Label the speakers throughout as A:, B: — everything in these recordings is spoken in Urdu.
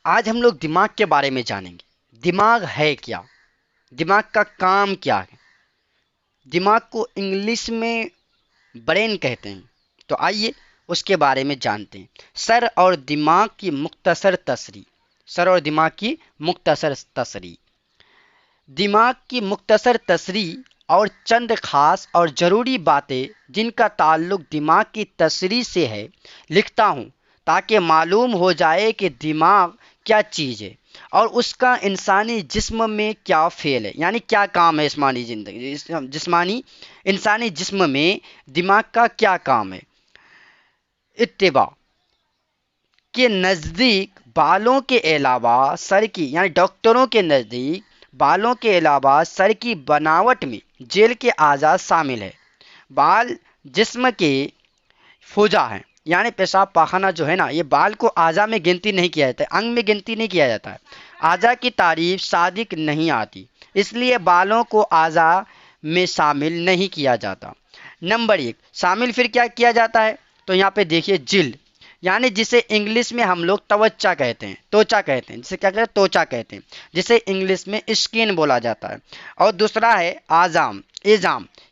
A: آج ہم لوگ دماغ کے بارے میں جانیں گے۔ دماغ ہے کیا؟ دماغ کا کام کیا ہے؟ دماغ کو انگلش میں برین کہتے ہیں۔ تو آئیے اس کے بارے میں جانتے ہیں۔ سر اور دماغ کی مختصر تصریح۔ سر اور دماغ کی مختصر تصریح۔ دماغ کی مختصر تصریح اور چند خاص اور ضروری باتیں جن کا تعلق دماغ کی تصریح سے ہے لکھتا ہوں تاکہ معلوم ہو جائے کہ دماغ کیا چیز ہے اور اس کا انسانی جسم میں کیا فعل ہے، یعنی کیا کام ہے جسمانی انسانی جسم میں دماغ کا کیا کام ہے۔ اتباع کے نزدیک بالوں کے علاوہ سر کی، یعنی ڈاکٹروں کے نزدیک بالوں کے علاوہ سر کی بناوٹ میں جیل کے اعضاء شامل ہے۔ بال جسم کے فوجا ہیں، یعنی پیشاب پاخانہ جو ہے نا، یہ بال کو اعضاء میں گنتی نہیں کیا جاتا ہے، انگ میں گنتی نہیں کیا جاتا ہے۔ اعضاء کی تعریف صادق نہیں آتی، اس لیے بالوں کو اعضاء میں شامل نہیں کیا جاتا۔ نمبر ایک، شامل پھر کیا کیا جاتا ہے؟ تو یہاں پہ دیکھیے جلد، یعنی جسے انگلش میں ہم لوگ توچہ کہتے ہیں، توچہ کہتے ہیں، جسے کیا کہتے ہیں؟ توچہ کہتے ہیں، جسے انگلش میں اسکن بولا جاتا ہے۔ اور دوسرا ہے اعظام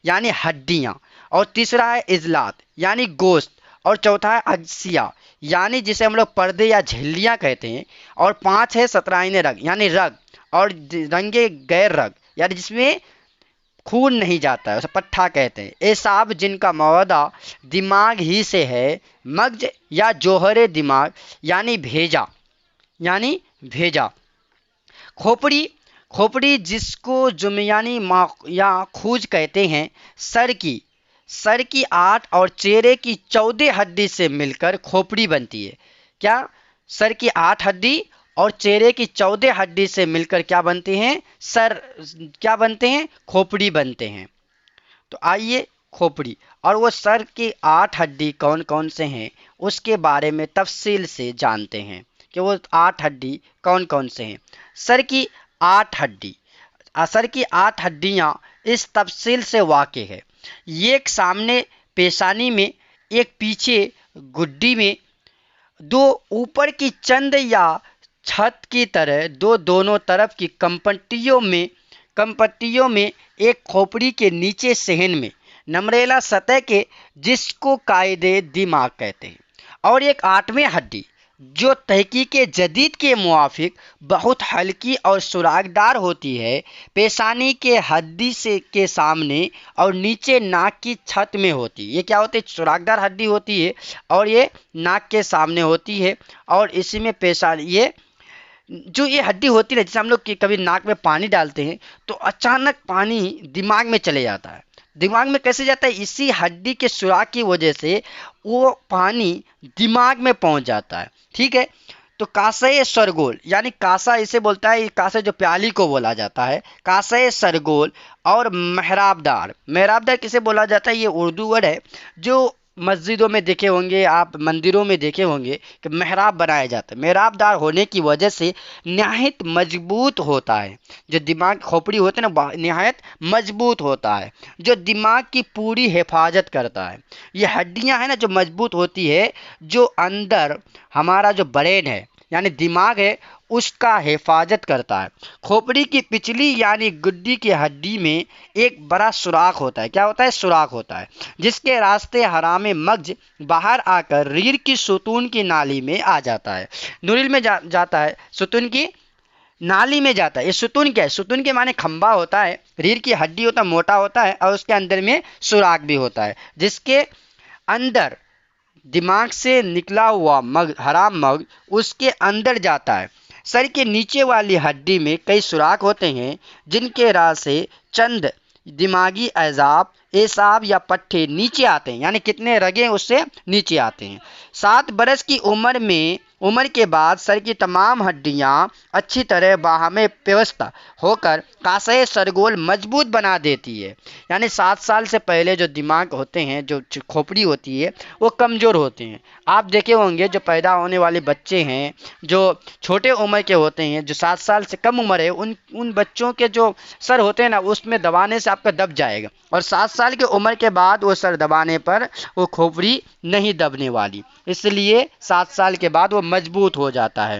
A: یعنی ہڈیاں، اور تیسرا ہے عضلات یعنی گوشت، اور چوتھا ہے اجزیہ یعنی جسے ہم لوگ پردے یا جھلیاں کہتے ہیں، اور پانچ ہے سترائن رگ یعنی رگ، اور رنگے غیر رگ یعنی جس میں خون نہیں جاتا ہے، اسے پٹھا کہتے ہیں۔ اعصاب جن کا معدہ دماغ ہی سے ہے، مغز یا جوہر دماغ یعنی بھیجا۔ کھوپڑی جس کو جمیانی یا خوج کہتے ہیں، سر کی 8 اور چہرے کی 14 ہڈی سے مل کر کھوپڑی بنتی ہے۔ کیا؟ سر کی 8 ہڈی اور چہرے کی 14 ہڈی سے مل کر کیا بنتے ہیں؟ کیا بنتے ہیں؟ کھوپڑی بنتے ہیں۔ تو آئیے کھوپڑی اور وہ سر کی 8 ہڈی کون کون سے ہیں اس کے بارے میں تفصیل سے جانتے ہیں کہ وہ 8 ہڈی کون کون سے ہیں۔ سر کی 8 ہڈیاں اس تفصیل سے واقع ہے، ایک سامنے پیشانی میں، ایک پیچھے گڈی میں، دو اوپر کی چند یا چھت کی طرح، دو دونوں طرف کی کمپٹیوں میں، ایک کھوپڑی کے نیچے صحن میں نمریلا سطح کے جس کو قاعدے دماغ کہتے ہیں، اور ایک 8ویں ہڈی جو تحقیق جدید کے موافق بہت ہلکی اور سوراخ دار ہوتی ہے، پیشانی کے ہڈی کے سامنے اور نیچے ناک کی چھت میں ہوتی ہے۔ یہ کیا ہوتی ہے؟ سوراخ دار ہڈی ہوتی ہے اور یہ ناک کے سامنے ہوتی ہے، اور اسی میں پیشانی یہ ہڈی ہوتی ہے، جیسے ہم لوگ کبھی ناک میں پانی ڈالتے ہیں تو اچانک پانی دماغ میں چلے جاتا ہے۔ دماغ میں کیسے جاتا ہے؟ اسی ہڈی کے سوراخ کی وجہ سے وہ پانی دماغ میں پہنچ جاتا ہے۔ ٹھیک ہے، تو کاسے سرگول، یعنی کاسا اسے بولتا ہے، کاسے جو پیالی کو بولا جاتا ہے، کاسے سرگول، اور محراب دار کسے بولا جاتا ہے؟ یہ اردو ورڈ ہے جو مسجدوں میں دیکھے ہوں گے آپ، مندروں میں دیکھے ہوں گے کہ محراب بنایا جاتا ہے۔ محراب دار ہونے کی وجہ سے نہایت مضبوط ہوتا ہے، جو دماغ کھوپڑی ہوتا ہے نا، نہایت مضبوط ہوتا ہے، جو دماغ کی پوری حفاظت کرتا ہے۔ یہ ہڈیاں ہیں نا جو مضبوط ہوتی ہے، جو اندر ہمارا جو برین ہے یعنی دماغ ہے اس کا حفاظت کرتا ہے۔ کھوپڑی کی پچھلی یعنی گڈی کی ہڈی میں ایک بڑا سوراخ ہوتا ہے۔ کیا ہوتا ہے؟ سوراخ ہوتا ہے، جس کے راستے حرام مغز باہر آ کر ریڑھ کی ستون کی نالی میں آ جاتا ہے، ریڑھ میں جاتا ہے، ستون کی نالی میں جاتا ہے۔ یہ ستون کیا ہے؟ ستون کے معنی کھمبا ہوتا ہے، ریڑھ کی ہڈی ہوتا ہے، موٹا ہوتا ہے، اور اس کے اندر میں سوراخ بھی ہوتا ہے، جس کے اندر دماغ سے نکلا ہوا حرام مغز اس کے اندر جاتا ہے۔ سر کے نیچے والی ہڈی میں کئی سوراخ ہوتے ہیں جن کے راہ سے چند دماغی اعصاب یا پٹھے نیچے آتے ہیں، یعنی کتنے رگیں اس سے نیچے آتے ہیں۔ 7 برس کی عمر کے بعد سر کی تمام ہڈیاں اچھی طرح باہم پیوستہ ہو کر کاسے سرگول مضبوط بنا دیتی ہے، یعنی 7 سال سے پہلے جو دماغ ہوتے ہیں، جو کھوپڑی ہوتی ہے، وہ کمزور ہوتے ہیں۔ آپ دیکھے ہوں گے جو پیدا ہونے والے بچے ہیں جو چھوٹے عمر کے ہوتے ہیں، جو 7 سال سے کم عمر ہے، ان بچوں کے جو سر ہوتے ہیں نا، اس میں دبانے سے آپ کا دب جائے گا، اور 7 سال کی عمر کے بعد وہ سر دبانے پر وہ کھوپڑی نہیں دبنے والی، اس لیے 7 سال کے بعد وہ مضبوط ہو جاتا ہے۔